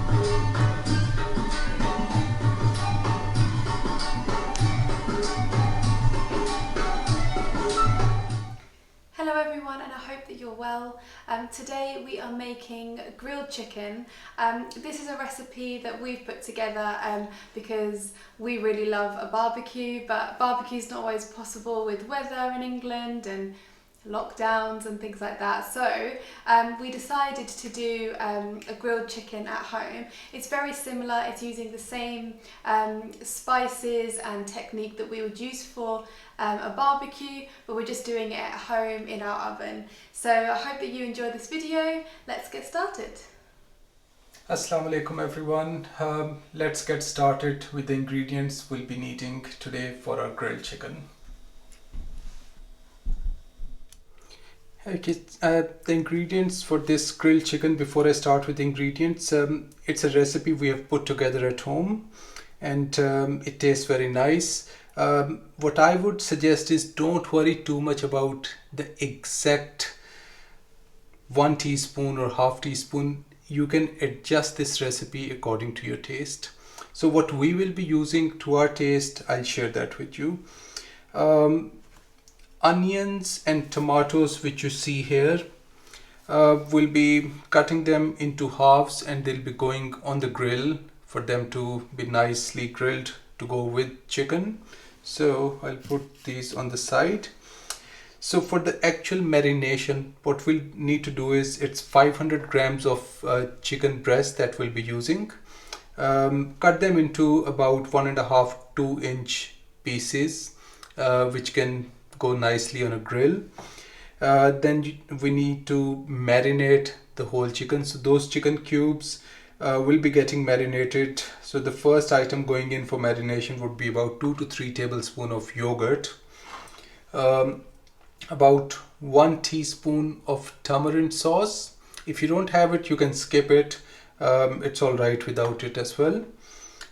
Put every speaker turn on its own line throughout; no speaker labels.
Hello everyone, and I hope that you're well. Today we are making grilled chicken. This is a recipe that we've put together because we really love a barbecue, but barbecue's not always possible with weather in England and lockdowns and things like that. So we decided to do a grilled chicken at home. It's very similar. It's using the same spices and technique that we would use for a barbecue, but we're just doing it at home in our oven. So I hope that you enjoy this video. Let's get started.
Assalamu alaikum everyone. Let's get started with the ingredients we'll be needing today for our grilled chicken. Okay, the ingredients for this grilled chicken, before I start with the ingredients, it's a recipe we have put together at home, and it tastes very nice. What I would suggest is don't worry too much about the exact 1 teaspoon or half teaspoon. You can adjust this recipe according to your taste. So what we will be using to our taste, I'll share that with you. Onions and tomatoes, which you see here, we'll be cutting them into halves and they'll be going on the grill for them to be nicely grilled to go with chicken. So I'll put these on the side. So for the actual marination, what we'll need to do is it's 500 grams of chicken breast that we'll be using. Cut them into about 1.5 to 2 inch pieces, which can go nicely on a grill. Then we need to marinate the whole chicken. So those chicken cubes will be getting marinated. So the first item going in for marination would be about 2 to 3 tablespoons of yogurt, about 1 teaspoon of tamarind sauce. If you don't have it, you can skip it. It's all right without it as well.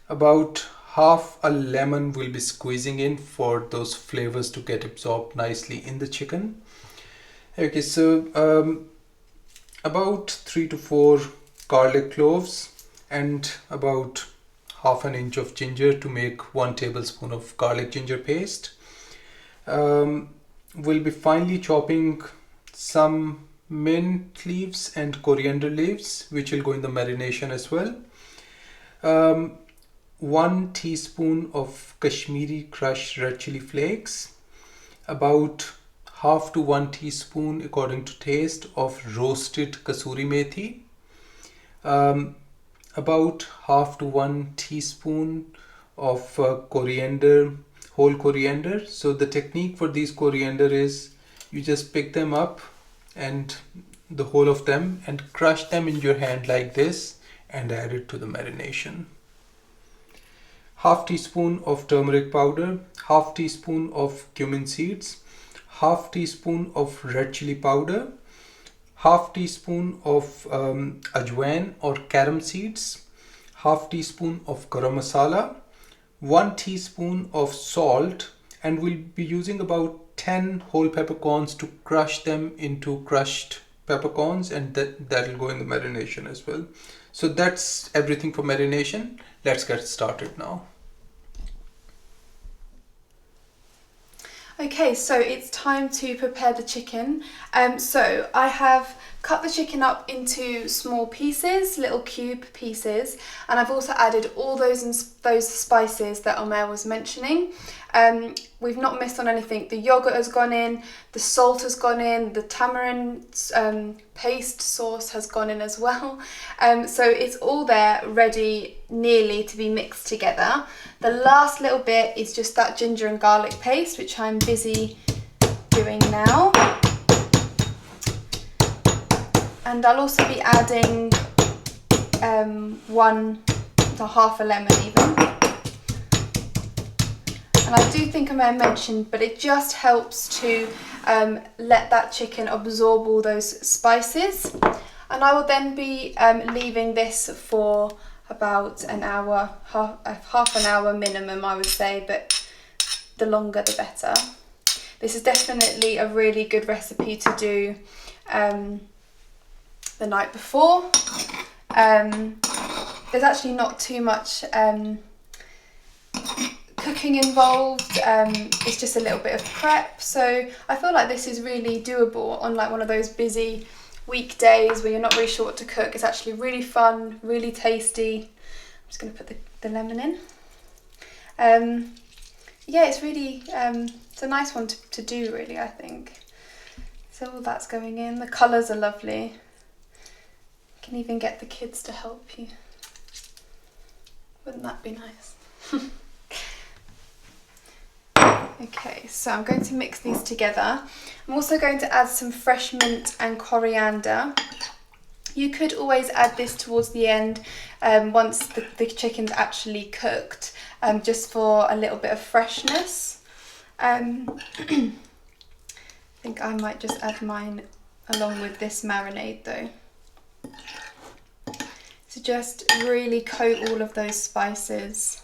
About half a lemon will be squeezing in for those flavors to get absorbed nicely in the chicken. Okay, so about 3 to 4 garlic cloves and about half an inch of ginger to make 1 tablespoon of garlic ginger paste. We'll be finely chopping some mint leaves and coriander leaves, which will go in the marination as well. 1 teaspoon of Kashmiri crushed red chilli flakes, about half to 1 teaspoon according to taste of roasted Kasuri Methi, about half to 1 teaspoon of coriander, whole coriander. So the technique for these coriander is you just pick them up and the whole of them and crush them in your hand like this and add it to the marination. Half teaspoon of turmeric powder, half teaspoon of cumin seeds, half teaspoon of red chilli powder, half teaspoon of Ajwein or Carom Seeds, half teaspoon of Garam Masala, 1 teaspoon of salt, and we'll be using about 10 whole peppercorns to crush them into crushed peppercorns, and that'll go in the marination as well. So that's everything for marination. Let's get started now.
Okay, so it's time to prepare the chicken. So I have cut the chicken up into small pieces, little cube pieces, and I've also added all those spices that Omer was mentioning. We've not missed on anything. The yogurt has gone in, the salt has gone in, the tamarind paste sauce has gone in as well. So it's all there ready nearly to be mixed together. The last little bit is just that ginger and garlic paste, which I'm busy doing now. And I'll also be adding 1 to half a lemon even. And I do think I may have mentioned, but it just helps to let that chicken absorb all those spices. And I will then be leaving this for about an hour, half an hour minimum I would say, but the longer the better. This is definitely a really good recipe to do the night before. there's actually not too much cooking involved. It's just a little bit of prep, so I feel like this is really doable on like one of those busy weekdays where you're not really sure what to cook. It's actually really fun, really tasty. I'm just going to put the lemon in. Yeah, it's really it's a nice one to do, really, I think. So all that's going in. The colours are lovely. You can even get the kids to help you. Wouldn't that be nice? Okay, so I'm going to mix these together. I'm also going to add some fresh mint and coriander. You could always add this towards the end once the chicken's actually cooked, just for a little bit of freshness. I think I might just add mine along with this marinade though. So just really coat all of those spices.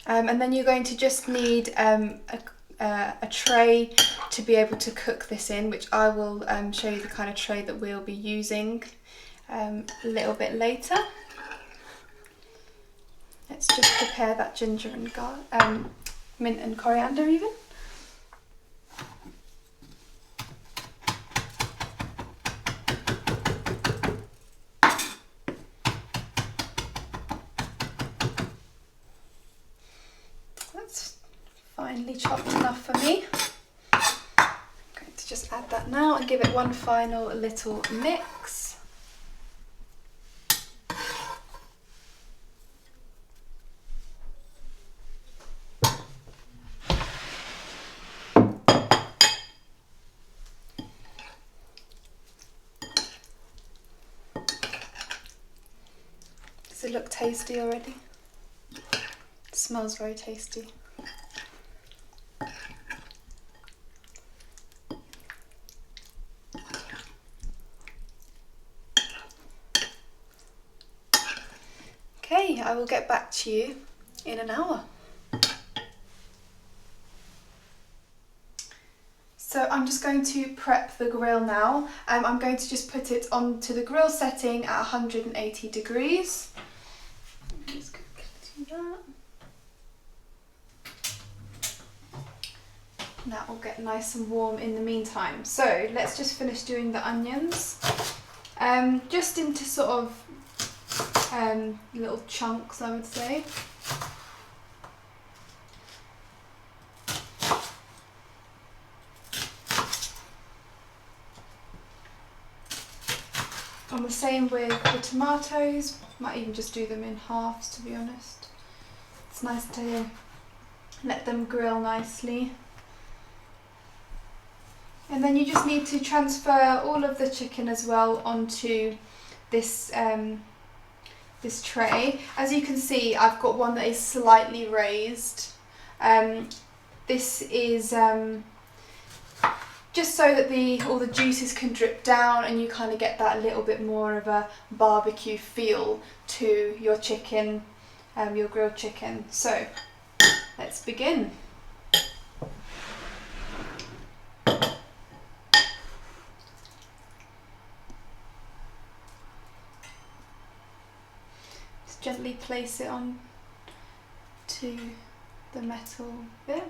And then you're going to just need a tray to be able to cook this in, which I will show you the kind of tray that we'll be using a little bit later. Let's just prepare that ginger and mint and coriander even. That's finely chopped enough for me. I'm going to just add that now and give it one final little mix. Does it look tasty already? It smells very tasty. Okay, I will get back to you in an hour. So I'm just going to prep the grill now. I'm going to just put it onto the grill setting at 180 degrees. Just quickly do that. And that will get nice and warm in the meantime. So let's just finish doing the onions. Just into sort of little chunks, I would say. And the same with the tomatoes. Might even just do them in halves, to be honest. It's nice to let them grill nicely. And then you just need to transfer all of the chicken as well onto this this tray. As you can see, I've got one that is slightly raised. This is just so that all the juices can drip down and you kind of get that little bit more of a barbecue feel to your chicken, your grilled chicken. So let's begin. Just gently place it on to the metal bit.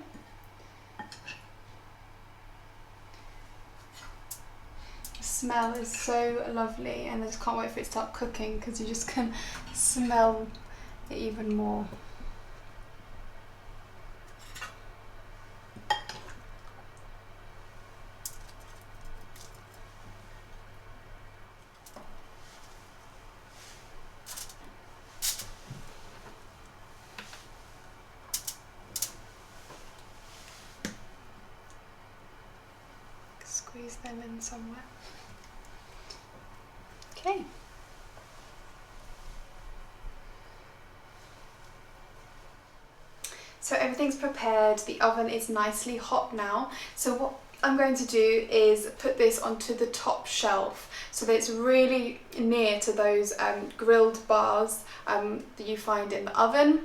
Smell is so lovely, and I just can't wait for it to start cooking because you just can smell it even more. Squeeze them in somewhere. Okay. So everything's prepared, the oven is nicely hot now. So what I'm going to do is put this onto the top shelf so that it's really near to those grilled bars that you find in the oven.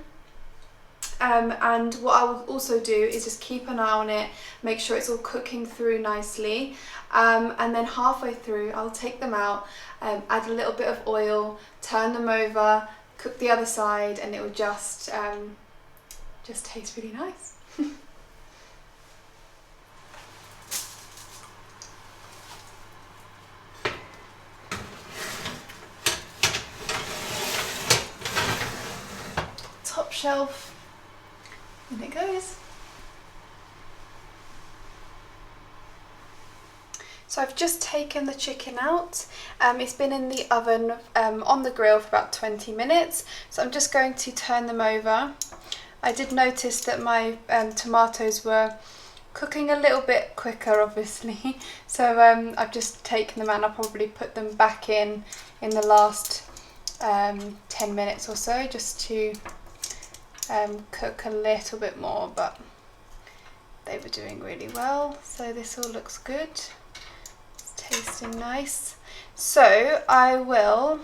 And what I will also do is just keep an eye on it, make sure it's all cooking through nicely, and then halfway through I'll take them out, add a little bit of oil, turn them over, cook the other side, and it will just taste really nice. Top shelf, and it goes. So I've just taken the chicken out. It's been in the oven on the grill for about 20 minutes. So I'm just going to turn them over. I did notice that my tomatoes were cooking a little bit quicker, obviously. So I've just taken them out, and I'll probably put them back in the last 10 minutes or so, just to cook a little bit more, but they were doing really well. So this all looks good. It's tasting nice. So I will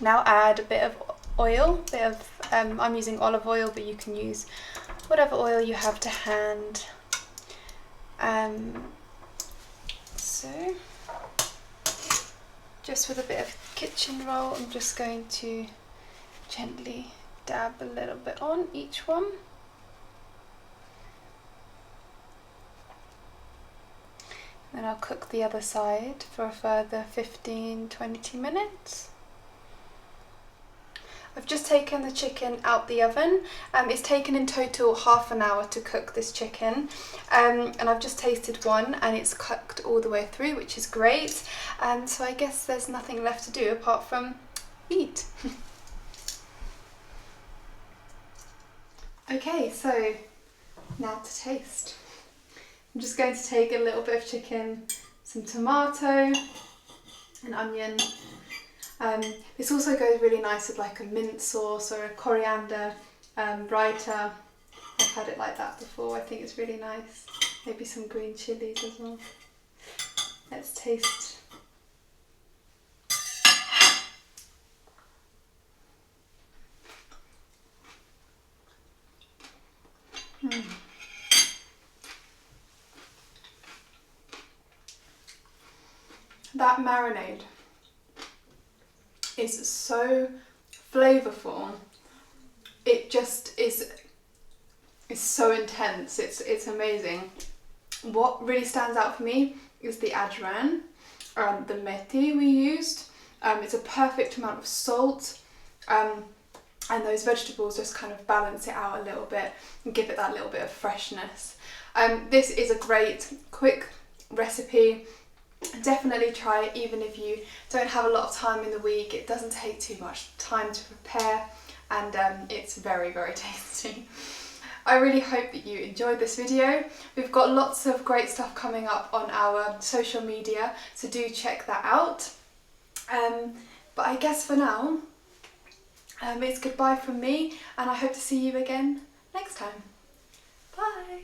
now add a bit of oil, I'm using olive oil, but you can use whatever oil you have to hand. So just with a bit of kitchen roll, I'm just going to gently dab a little bit on each one. Then I'll cook the other side for a further 15-20 minutes. I've just taken the chicken out the oven. It's taken in total half an hour to cook this chicken, and I've just tasted one, and it's cooked all the way through, which is great. So I guess there's nothing left to do apart from eat. Okay, so now to taste. I'm just going to take a little bit of chicken, some tomato, an onion. This also goes really nice with like a mint sauce or a coriander raita. I've had it like that before. I think it's really nice. Maybe some green chilies as well. Let's taste. That marinade is so flavourful. It just is so intense. It's amazing. What really stands out for me is the Ajwein, the Methi we used. It's a perfect amount of salt, and those vegetables just kind of balance it out a little bit and give it that little bit of freshness. This is a great quick recipe. Definitely try it even if you don't have a lot of time in the week. It doesn't take too much time to prepare, and it's very, very tasty. I really hope that you enjoyed this video. We've got lots of great stuff coming up on our social media, so do check that out. But I guess for now, it's goodbye from me, and I hope to see you again next time. Bye!